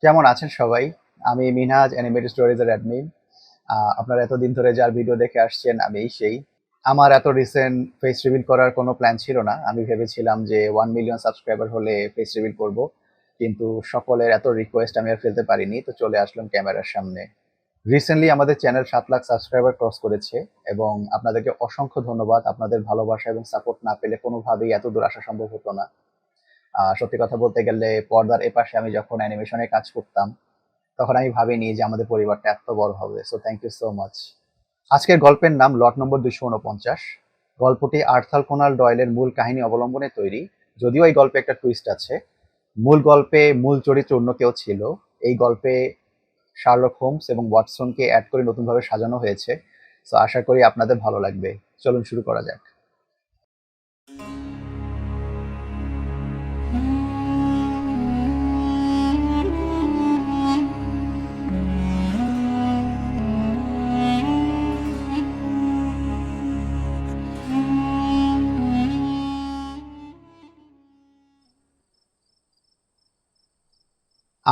কেমন আছেন সবাই? আমি মিনহাজ অ্যানিমেটেড স্টোরিজের অ্যাডমিন। আপনারা এতদিন ধরে যার ভিডিও দেখে আসছেন আমিই সেই। আমার এত রিসেন্ট ফেস রিভিল করার কোনো প্ল্যান ছিল না। আমি ভেবেছিলাম যে 1 মিলিয়ন সাবস্ক্রাইবার হলে ফেস রিভিল করব। কিন্তু সকলের এত রিকোয়েস্ট আমি আর ফেলতে পারিনি, তো চলে আসলাম ক্যামেরার সামনে। রিসেন্টলি আমাদের চ্যানেল 7 লাখ সাবস্ক্রাইবার ক্রস করেছে এবং আপনাদেরকে অসংখ্য ধন্যবাদ। আপনাদের ভালোবাসা এবং সাপোর্ট না পেলে কোনোভাবেই এত দূর আসা সম্ভব হতো না। সত্যি কথা বলতে গেলে পর্দার এপাশে আমি যখন অ্যানিমেশনে কাজ করতাম তখন আমি ভাবিনি যে আমাদের পরিবারটা এত বড় হবে। So thank you so much. আজকের গল্পের নাম লট নম্বর 249। গল্পটি আর্থার কোনান ডয়েলের মূল কাহিনী অবলম্বনে তৈরি, যদিও এই গল্পে একটা টুইস্ট আছে। মূল গল্পে মূল চরিত্র অন্য কেউ ছিল। এই গল্পে শার্লক হোমস এবং ওয়াটসনকে অ্যাড করে নতুনভাবে সাজানো হয়েছে। সো আশা করি আপনাদের ভালো লাগবে। চলুন শুরু করা যাক।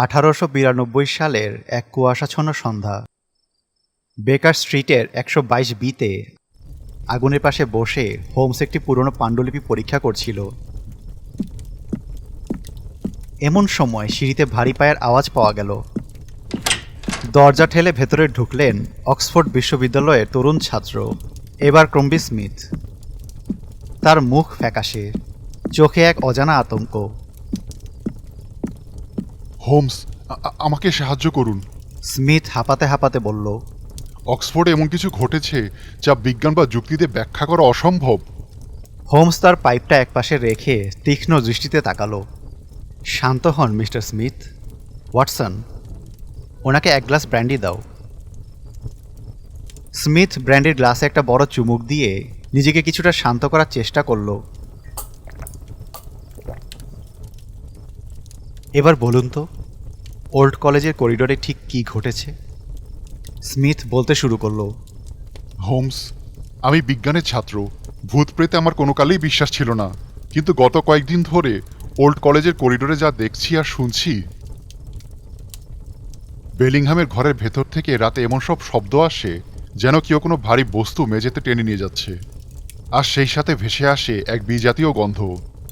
1892 সালের এক কুয়াশাচ্ছন্ন সন্ধ্যা। বেকার স্ট্রিটের 122 বিতে আগুনের পাশে বসে হোমস একটি পুরনো পাণ্ডুলিপি পরীক্ষা করছিল। এমন সময় সিঁড়িতে ভারী পায়ের আওয়াজ পাওয়া গেল। দরজা ঠেলে ভেতরে ঢুকলেন অক্সফোর্ড বিশ্ববিদ্যালয়ের তরুণ ছাত্র এবারক্রম্বি স্মিথ। তার মুখ ফ্যাকাশে, চোখে এক অজানা আতঙ্ক। হোমস, আমাকে সাহায্য করুন। স্মিথ হাঁপাতে হাঁপাতে বলল, অক্সফোর্ডে এমন কিছু ঘটেছে যা বিজ্ঞান বা যুক্তিতে ব্যাখ্যা করা অসম্ভব। হোমস তার পাইপটা একপাশে রেখে তীক্ষ্ণ দৃষ্টিতে তাকালো। শান্ত হন মিস্টার স্মিথ। ওয়াটসন, ওনাকে এক গ্লাস ব্র্যান্ডি দাও। স্মিথ ব্র্যান্ডির গ্লাসে একটা বড় চুমুক দিয়ে নিজেকে কিছুটা শান্ত করার চেষ্টা করল। এবার বলুন তো, ওল্ড কলেজের করিডোরে ঠিক কি ঘটেছে? স্মিথ বলতে শুরু করলো, হোমস, আমি বিজ্ঞানের ছাত্র। ভূত প্রেতে আমার কোনো কালেই বিশ্বাস ছিল না, কিন্তু গত কয়েকদিন ধরে ওল্ড কলেজের করিডোরে যা দেখছি আর শুনছি। বেলিংহামের ঘরের ভেতর থেকে রাতে এমন সব শব্দ আসে যেন কেউ কোনো ভারী বস্তু মেঝেতে টেনে নিয়ে যাচ্ছে। আর সেই সাথে ভেসে আসে এক বিজাতীয় গন্ধ,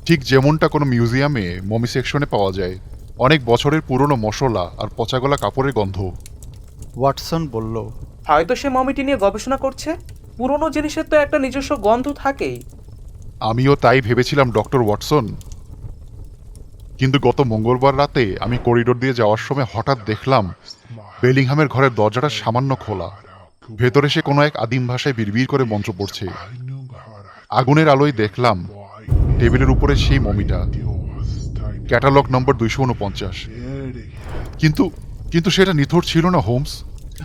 ঠিক যেমনটা কোনো মিউজিয়ামে মমি সেকশনে পাওয়া যায়। অনেক বছরের পুরনো মশলা আর পচাগলা কাপড়ের গন্ধ। ওয়াটসন বলল, হয়তো সে মমিটি নিয়ে গবেষণা করছে। পুরনো জিনিসের তো একটা নিজস্ব গন্ধ থাকেই। আমিও তাই ভেবেছিলাম ডক্টর ওয়াটসন, কিন্তু গত মঙ্গলবার রাতে আমি করিডোর দিয়ে যাওয়ার সময় হঠাৎ দেখলাম বেলিংহামের ঘরের দরজাটা সামান্য খোলা। ভেতরে সে কোনো এক আদিম ভাষায় বিড়বিড় করে মন্ত্র পড়ছে। আগুনের আলোয় দেখলাম টেবিলের উপরে সেই মমিটা, ক্যাটালগ নম্বর 249। কিন্তু কিন্তু সেটা নিথর ছিল না হোমস।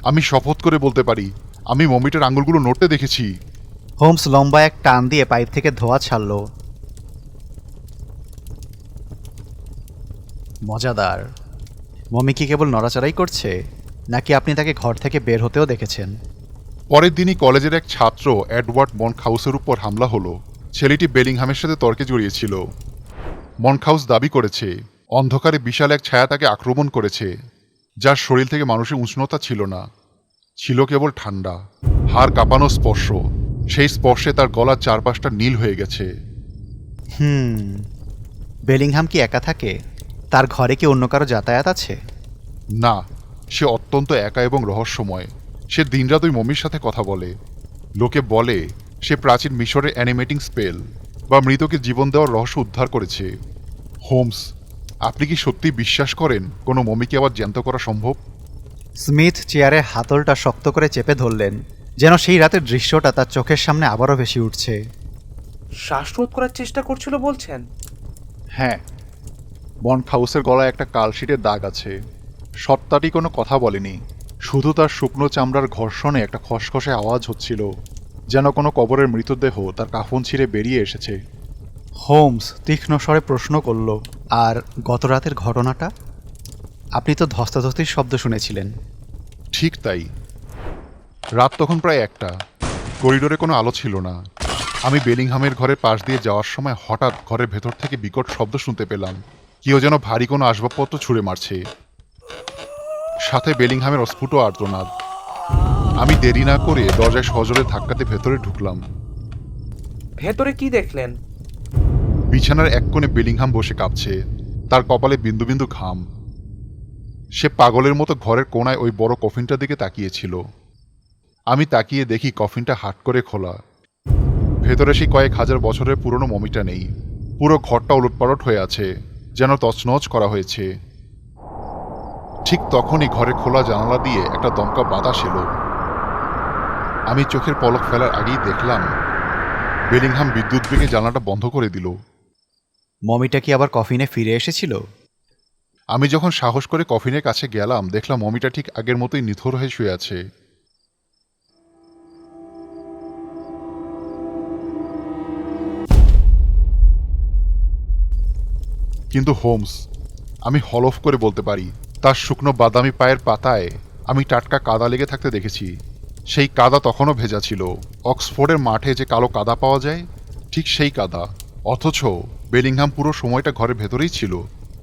আমি শপথ করে বলতে পারি, আমি মমিটার আঙুলগুলো নড়তে দেখেছি। হোমস লম্বা এক টান দিয়ে পাইপ থেকে ধোঁয়া ছাড়ল। মজাদার। মমি কি কেবল নড়াচড়াই করছে, নাকি আপনি তাকে ঘর থেকে বের হতেও দেখেছেন? পরের দিনই কলেজের এক ছাত্র এডওয়ার্ড মনখাউসের উপর হামলা হলো। ছেলেটি বেলিংহামের সাথে তর্কে জড়িয়েছিল। মনখাউস দাবি করেছে অন্ধকারে বিশাল এক ছায়া তাকে আক্রমণ করেছে, যার শরীর থেকে মানুষের উষ্ণতা ছিল না, ছিল কেবল ঠান্ডা, হাড় কাঁপানো স্পর্শ। সেই স্পর্শে তার গলার চারপাশটা নীল হয়ে গেছে। বেলিংহাম কি একা থাকে? তার ঘরে কি অন্য কারো যাতায়াত আছে? না, সে অত্যন্ত একা এবং রহস্যময়। সে দিনরাত ওই মমির সাথে কথা বলে। লোকে বলে সে প্রাচীন মিশরের অ্যানিমেটিং স্পেল বা মৃতকে জীবন দেওয়ার রহস্য উদ্ধার করেছে। হোমস, আপনি কি সত্যি বিশ্বাস করেন কোনো মমিকে আবার জ্যান্ত করা সম্ভব? স্মিথ চেয়ারে হাতলটা শক্ত করে চেপে ধরলেন, যেন সেই রাতের দৃশ্যটা তার চোখের সামনে আবারও ভেসে উঠছে। শ্বাসরোধ করার চেষ্টা করছিল বলছেন? হ্যাঁ, মনখাউসের গলায় একটা কালশিটের দাগ আছে। সত্তাটি কোনো কথা বলেনি, শুধু তার শুকনো চামড়ার ঘর্ষণে একটা খসখসে আওয়াজ হচ্ছিল, যেন কোনো কবরের মৃতদেহ তার কাফন ছিঁড়ে বেরিয়ে এসেছে। হোমস তীক্ষ্ণ স্বরে প্রশ্ন করল, আর গত রাতের ঘটনাটা? আপনি তো ধস্তাধস্তির শব্দ শুনেছিলেন। ঠিক তাই। রাত তখন প্রায় 1টা। করিডোরে কোনো আলো ছিল না। আমি বেলিংহামের ঘরের পাশ দিয়ে যাওয়ার সময় হঠাৎ ঘরের ভেতর থেকে বিকট শব্দ শুনতে পেলাম। কেউ যেন ভারী কোনো আসবাবপত্র ছুঁড়ে মারছে। সাথে বেলিংহামের অস্ফুট আর্তনাদ। আমি দেরি না করে দরজায় সজোরে ধাক্কাতে ভেতরে ঢুকলাম। ভেতরে কি দেখলেন? বিছানার এক কোণে বেলিংহাম বসে কাঁপছে, তার কপালে বিন্দু বিন্দু ঘাম। সে পাগলের মতো ঘরের কোণায় ওই বড় কফিনটার দিকে তাকিয়েছিল। আমি তাকিয়ে দেখি কফিনটা হাট করে খোলা। ভেতরে সেই কয়েক হাজার বছরের পুরনো মমিটা নেই। পুরো ঘরটা উলটপালট হয়ে আছে, যেন তছনছ করা হয়েছে। ঠিক তখনই ঘরে খোলা জানালা দিয়ে একটা দমকা বাতাস এলো। আমি চোখের পলক ফেলার আগেই দেখলাম বেলিংহাম বিদ্যুৎ বেগে জানালাটা বন্ধ করে দিল। মমিটা কি আবার কফিনে ফিরে এসেছিল? আমি যখন সাহস করে কফিনের কাছে গেলাম, দেখলাম মমিটা ঠিক আগের মতোই নিথর হয়ে শুয়ে আছে। কিন্তু হোমস, আমি হলফ করে বলতে পারি, তার শুকনো বাদামি পায়ের পাতায় আমি টাটকা কাদা লেগে থাকতে দেখেছি। সেই কাদা তখনও ভেজা ছিল। অক্সফোর্ডের মাঠে যে কালো কাদা পাওয়া যায়, ঠিক সেই কাদা। অথচ বেলিংহাম পুরো সময়টা ঘরের ভেতরেই ছিল।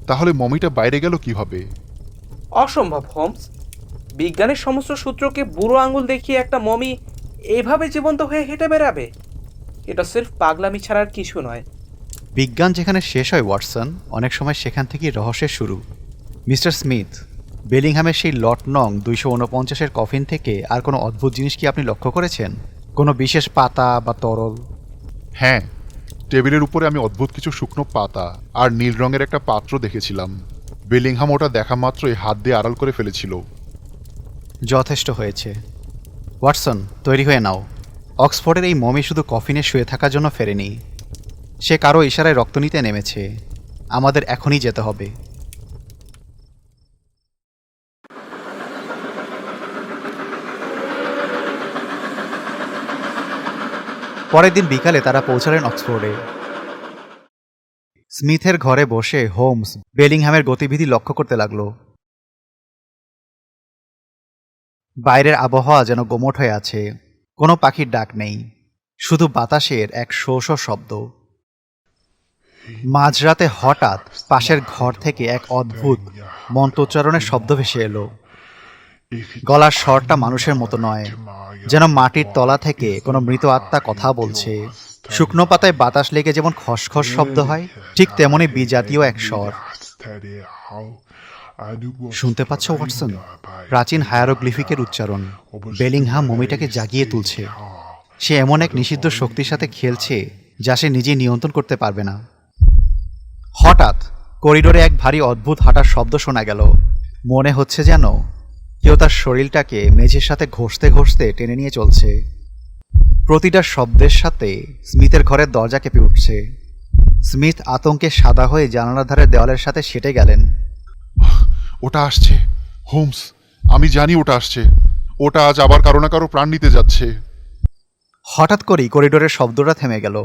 তাহলে মমিটা বাইরে গেল কিভাবে? অসম্ভব হোমস। বিজ্ঞানের সমস্ত সূত্রকে বুড়ো আঙুল দেখিয়ে একটা মমি এভাবে জীবন্ত হয়ে হেঁটে বেড়াবে? এটা সির্ফ পাগলামি ছাড়া আর কিছু নয়। বিজ্ঞান যেখানে শেষ হয় ওয়াটসন, অনেক সময় সেখান থেকেই রহস্যের শুরু। মিস্টার স্মিথ, বেলিংহামের সেই লট নং 249-এর কফিন থেকে আর কোনো অদ্ভুত জিনিস কি আপনি লক্ষ্য করেছেন? কোনো বিশেষ পাতা বা তরল? হ্যাঁ, টেবিলের উপরে আমি অদ্ভুত কিছু শুকনো পাতা আর নীল রঙের একটা পাত্র দেখেছিলাম। বেলিংহাম ওটা দেখা মাত্রই হাত দিয়ে আড়াল করে ফেলেছিল। যথেষ্ট হয়েছে ওয়াটসন, তৈরি হয়ে নাও। অক্সফোর্ডের এই মমি শুধু কফিনে শুয়ে থাকার জন্য ফেরেনি। সে কারো ইশারায় রক্ত নিতে নেমেছে। আমাদের এখনই যেতে হবে। পরের দিন বিকালে তারা পৌঁছালেন অক্সফোর্ডে। স্মিথের ঘরে বসে হোমস বেলিংহামের গতিবিধি লক্ষ্য করতে লাগলো। বাইরের আবহাওয়া যেন গোমট হয়ে আছে। কোনো পাখির ডাক নেই, শুধু বাতাসের এক শো শো শব্দ। মাঝরাতে হঠাৎ পাশের ঘর থেকে এক অদ্ভুত মন্ত্রোচ্চারণের শব্দ ভেসে এলো। গলার স্বরটা মানুষের মতো নয়, যেন মাটির তলা থেকে কোনো মৃত আত্মা কথা বলছে। শুকনো পাতায় বাতাস লেগে যেমন খসখস শব্দ হয়, ঠিক তেমনি বিজাতীয় এক স্বর। শুনতে পাচ্ছ ওয়াটসন? প্রাচীন হায়ারোগ্লিফিকের উচ্চারণ। বেলিংহাম মমিটাকে জাগিয়ে তুলছে। সে এমন এক নিষিদ্ধ শক্তির সাথে খেলছে যা সে নিজেই নিয়ন্ত্রণ করতে পারবে না। হঠাৎ করিডোরে এক ভারী অদ্ভুত হাঁটার শব্দ শোনা গেল। মনে হচ্ছে যেন কেউ তার শরীরটাকে মেঝের সাথে ঘষতে ঘষতে টেনে নিয়ে চলছে। প্রতিটা শব্দের সাথে স্মিথের ঘরের দরজা কেঁপে উঠছে। স্মিথ আতঙ্কে সাদা হয়ে জানালার ধারের দেওয়ালের সাথে সেটে গেলেন। ওটা আসছে হোমস, আমি জানি ওটা আসছে। ওটা আজ আবার কারো না কারো প্রাণ নিতে যাচ্ছে। হঠাৎ করেই করিডোরের শব্দটা থেমে গেল।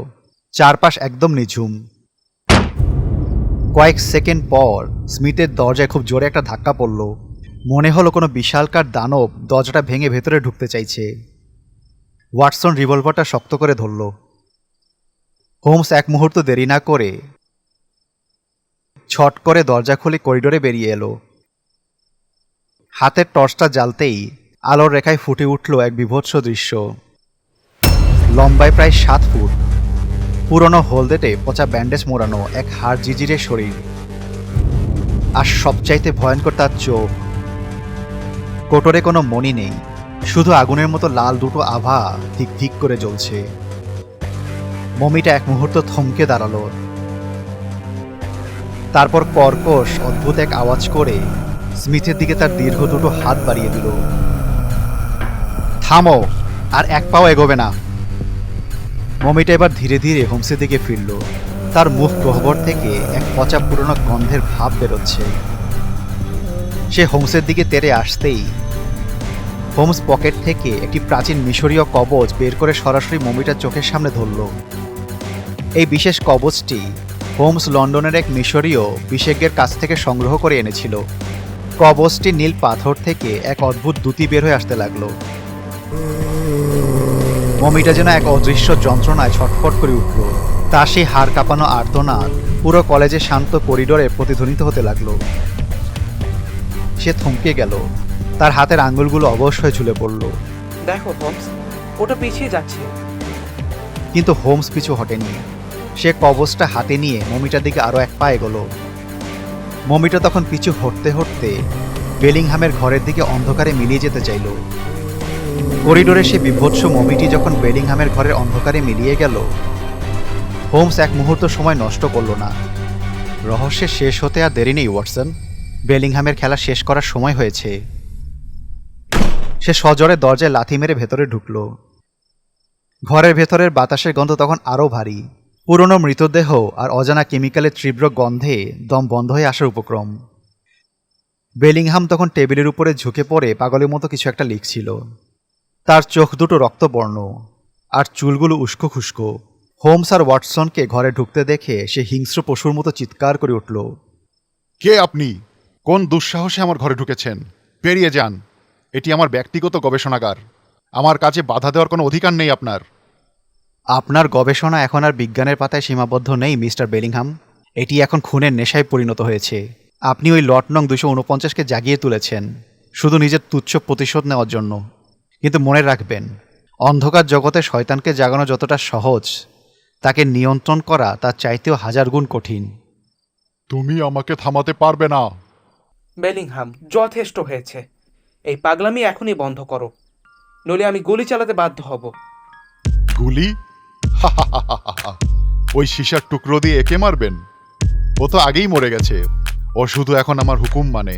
চারপাশ একদম নিঝুম। কয়েক সেকেন্ড পর স্মিথের দরজায় খুব জোরে একটা ধাক্কা পড়ল। মনে হলো কোনো বিশালকার দানব দরজাটা ভেঙে ভেতরে ঢুকতে চাইছে। ওয়াটসন রিভলভারটা শক্ত করে ধরল। হোমস এক মুহূর্ত দেরি না করে ছট করে দরজা খুলে করিডোরে বেরিয়ে এলো। হাতের টর্চটা জ্বালতেই আলোর রেখায় ফুটে উঠল এক বিভৎস দৃশ্য। লম্বায় প্রায় 7 ফুট, পুরনো হলদেটে পচা ব্যান্ডেজ মোড়ানো এক হাড় জিজিরে শরীর। আর সবচাইতে ভয়ঙ্কর তার চোখ। কোটরে কোনো মণি নেই, শুধু আগুনের মতো লাল দুটো আভা ধিক ধিক করে জ্বলছে। মমিটা এক মুহূর্ত থমকে দাঁড়ালো। তারপর কর্কশ অদ্ভুত এক আওয়াজ করে স্মিথের দিকে তার দীর্ঘ দুটো হাত বাড়িয়ে দিল। থামো, আর এক পাও এগোবে না। মমিটা এবার ধীরে ধীরে হোমসের দিকে ফিরল। তার মুখ গহ্বর থেকে এক পচা পুরনো গন্ধের ভাব বেরোচ্ছে। সে হোমসের দিকে তেড়ে আসতেই হোমস পকেট থেকে একটি প্রাচীন মিশরীয় কবচ বের করে সরাসরি মমিটার চোখের সামনে ধরল। এই বিশেষ কবচটি হোমস লন্ডনের এক মিশরীয় বিশেষজ্ঞের কাছ থেকে সংগ্রহ করে এনেছিল। কবচটি নীল পাথর থেকে এক অদ্ভুত দ্যুতি বের হয়ে আসতে লাগলো। মমিটা যেন এক অদৃশ্য যন্ত্রণায় ছটফট করে উঠল। তার সেই হাড় কাঁপানো আর্তনাদ পুরো কলেজের শান্ত করিডোরে প্রতিধ্বনিত হতে লাগলো। সে থমকে গেল। তার হাতের আঙ্গুলগুলো অবশ হয়ে ঝুলে পড়ল। দেখো হোমস, ওটা পিছিয়ে যাচ্ছে। কিন্তু হোমস পিছু হটেনি। সে কবজটা হাতে নিয়ে মমিটার দিকে আরো এক পা এগোলো। মমিটা তখন পিছু হটতে হটতে বেলিংহামের ঘরের দিকে অন্ধকারে মিলিয়ে যেতে চাইল। করিডোরে সে বিভৎস মমিটি যখন বেলিংহামের ঘরের অন্ধকারে মিলিয়ে গেল, হোমস এক মুহূর্ত সময় নষ্ট করল না। রহস্যের শেষ হতে আর দেরি নেই ওয়াটসন, বেলিংহামের খেলা শেষ করার সময় হয়েছে। সে সজোরে দরজায় লাথি মেরে ভেতরে ঢুকল। ঘরের ভেতরের বাতাসের গন্ধ তখন আরও ভারী। পুরনো মৃতদেহ আর অজানা কেমিক্যালের তীব্র গন্ধে দম বন্ধ হয়ে আসার উপক্রম। বেলিংহাম তখন টেবিলের উপরে ঝুঁকে পড়ে পাগলের মতো কিছু একটা লিখছিল। তার চোখ দুটো রক্তবর্ণ আর চুলগুলো উস্কো খুস্কো। হোমস আর ওয়াটসনকে ঘরে ঢুকতে দেখে সে হিংস্র পশুর মতো চিৎকার করে উঠল। কে আপনি? কোন দুঃসাহসে আমার ঘরে ঢুকেছেন? বেরিয়ে যান। এটি আমার ব্যক্তিগত গবেষণাগার। আমার কাজে বাধা দেওয়ার কোনো অধিকার নেই আপনার। আপনার গবেষণা এখন আর বিজ্ঞানের পাতায় সীমাবদ্ধ নেই মিস্টার বেলিংহাম। এটি এখন খুনের নেশায় পরিণত হয়েছে। আপনি ওই লট নং 249-কে জাগিয়ে তুলেছেন শুধু নিজের তুচ্ছ প্রতিশোধ নেওয়ার জন্য। কিন্তু মনে রাখবেন, অন্ধকার জগতে শয়তানকে জাগানো যতটা সহজ, তাকে নিয়ন্ত্রণ করা তার চাইতেও 1000 গুণ কঠিন। তুমি আমাকে থামাতে পারবে না। বেলিংহাম, যথেষ্ট হয়েছে। এই পাগলামি এখনই বন্ধ করো, নইলে আমি গুলি চালাতে বাধ্য হব। গুলি? ওই সীসার টুকরো দিয়ে একে মারবেন? ও তো আগেই মরে গেছে। ও শুধু এখন আমার হুকুম মানে।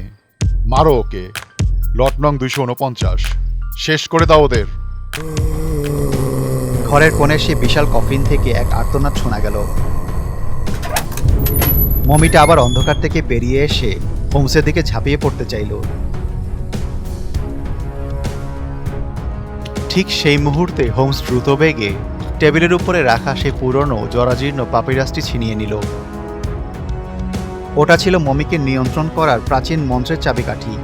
মারো ওকে। লট নং 249, শেষ করে দাও ওদের। ঘরের কোণে সে বিশাল কফিন থেকে এক আর্তনাদ শোনা গেল। মমিটা আবার অন্ধকার থেকে বেরিয়ে এসে হোমসের দিকে ঝাঁপিয়ে পড়তে চাইল। ঠিক সেই মুহূর্তে হোমস দ্রুত বেগে টেবিলের উপরে রাখা সেই পুরনো জরাজীর্ণ পাপিরাসটি ছিনিয়ে নিল। ওটা ছিল মমিকে নিয়ন্ত্রণ করার প্রাচীন মন্ত্রের চাবিকাঠি।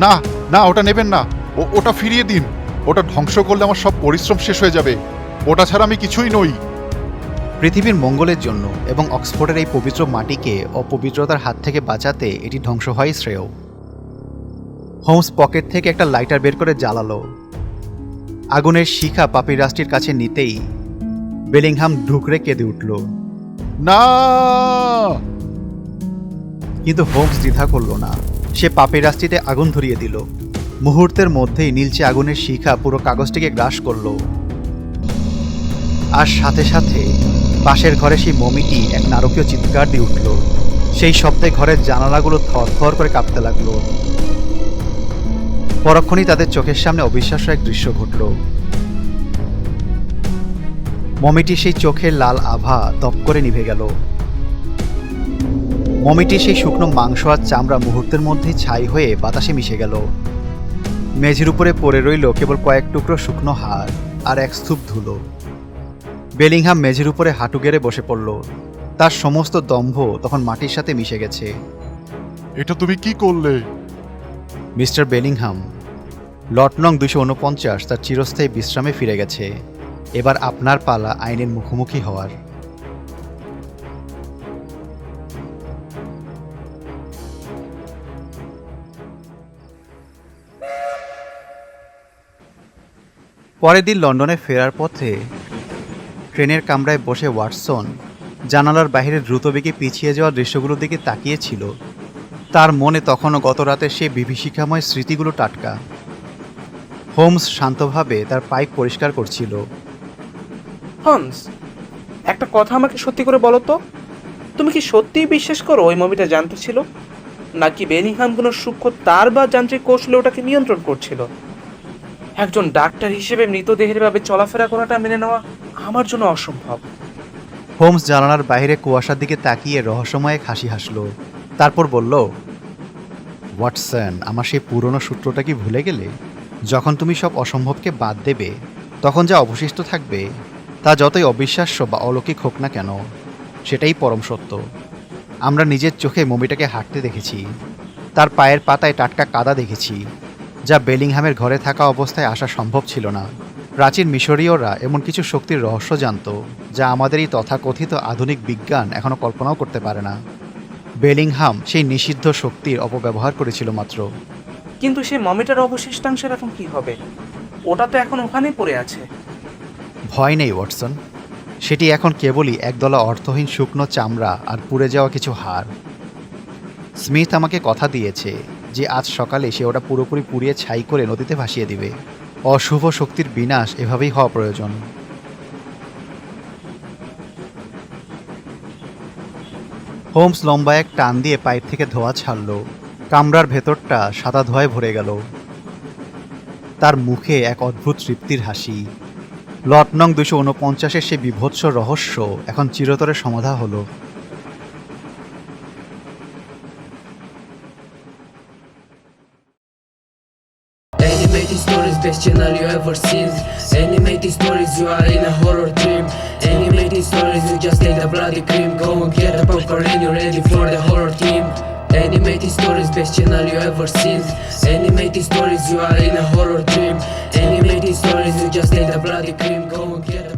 না না, ওটা নেবেন না। ওটা ফিরিয়ে দিন। ওটা ধ্বংস করলে আমার সব পরিশ্রম শেষ হয়ে যাবে। ওটা ছাড়া আমি কিছুই নই। পৃথিবীর মঙ্গলের জন্য এবং অক্সফোর্ডের এই পবিত্র মাটিকে অপবিত্রতার হাত থেকে বাঁচাতে এটি ধ্বংস হয় শ্রেয়। হোমস পকেট থেকে একটা লাইটার বের করে জ্বালালো। আগুনের শিখা পাপিরাসটির কাছে নিতেই বেলিংহাম ঢুকরে কেঁদে উঠল। না! কিন্তু হোমস দ্বিধা করল না। সে পাপিরাসটিতে আগুন ধরিয়ে দিল। মুহূর্তের মধ্যেই নীলচে আগুনের শিখা পুরো কাগজটিকে গ্রাস করল। আর সাথে সাথে পাশের ঘরে সেই মমিটি এক নারকীয় চিৎকার দিয়ে উঠল। সেই শব্দে ঘরের জানালাগুলো থরথর করে কাঁপতে লাগলো। পরক্ষণেই তাদের চোখের সামনে অবিশ্বাস্য এক দৃশ্য ঘটল। মমিটি সেই চোখের লাল আভা তপ করে নিভে গেল। মমিটি সেই শুকনো মাংস আর চামড়া মুহূর্তের মধ্যেই ছাই হয়ে বাতাসে মিশে গেল। মেঝের উপরে পড়ে রইল কেবল কয়েক টুকরো শুকনো হাড় আর এক স্তূপ ধুলো। বেলিংহাম মেঝের উপরে হাঁটু গেড়ে বসে পড়ল। তার সমস্ত দম্ভ তখন মাটির সাথে মিশে গেছে। এটা তুমি কি করলে? মিস্টার বেলিংহাম, লট নং 249 তার চিরস্থায়ী বিশ্রামে ফিরে গেছে। এবার আপনার পালা আইনের মুখোমুখি হওয়ার। পরের দিন লন্ডনে ফেরার পথে ট্রেনের কামরায় বসে ওয়াটসন জানালার বাইরে দ্রুতবেগে পিছিয়ে যাওয়া দৃশ্যগুলোর দিকে তাকিয়েছিল। তার মনে তখনও গত রাতের সেই বিভীষিকাময় স্মৃতিগুলো টাটকা। হোমস শান্তভাবে তার পাইপ পরিষ্কার করছিল। হোমস, একটা কথা আমাকে সত্যি করে বলো তো, তুমি কি সত্যিই বিশ্বাস করো ওই মমিটা জানতে ছিল, নাকি বেলিংহাম কোনো সূক্ষ্ম তার বা যান্ত্রিক কৌশলে ওটাকে নিয়ন্ত্রণ করছিল? একজন ডাক্তার হিসেবে মৃতদেহের ভাবে চলাফেরা করাটা মেনে নেওয়া আমার জন্য অসম্ভব। হোমস জানালার বাইরে কুয়াশার দিকে তাকিয়ে রহস্যময় এক হাসি হাসল। তারপর বলল, ওয়াটসন, আমার সেই পুরনো সূত্রটা কি ভুলে গেলে? যখন তুমি সব অসম্ভবকে বাদ দেবে, তখন যা অবশিষ্ট থাকবে তা যতই অবিশ্বাস্য বা অলৌকিক হোক না কেন, সেটাই পরম সত্য। আমরা নিজের চোখে মমিটাকে হাঁটতে দেখেছি। তার পায়ের পাতায় টাটকা কাদা দেখেছি, যা বেলিংহামের ঘরে থাকা অবস্থায় আসা সম্ভব ছিল না। প্রাচীন মিশরীয়রা এমন কিছু শক্তির রহস্য জানত, যা আমাদের এই তথাকথিত আধুনিক বিজ্ঞান এখনও কল্পনাও করতে পারে না। বেলিংহাম সেই নিষিদ্ধ শক্তির অপব্যবহার করেছিল মাত্র। কিন্তু সেই মমিটার অবশিষ্টাংশের এখন কি হবে? ওটা তো এখন ওখানেই পড়ে আছে। ভয় নেই ওয়াটসন, সেটি এখন কেবলই একদলা অর্থহীন শুকনো চামড়া আর পুড়ে যাওয়া কিছু হাড়। স্মিথ আমাকে কথা দিয়েছে যে আজ সকালে সে ওটা পুরোপুরি পুড়িয়ে ছাই করে নদীতে ভাসিয়ে দিবে। অশুভ শক্তির বিনাশ এভাবেই হওয়া প্রয়োজন। হোমস লম্বা এক টান দিয়ে পাইপ থেকে ধোঁয়া ছাড়ল। কামরার ভেতরটা সাদা ধোঁয়ায় ভরে গেল। তার মুখে এক অদ্ভুত তৃপ্তির হাসি। লট নং 249-এর সে বিভৎস রহস্য এখন চিরতরে সমাধা হলো। Animated stories, best channel you ever seen. Animated stories, you are in a horror dream. Animated stories, you just take the bloody cream. Go and get the popcorn and you're ready for the horror team. Animated stories, best channel you ever seen. Animated stories, you are in a horror dream. Animated stories, you just take the bloody cream. Go and get the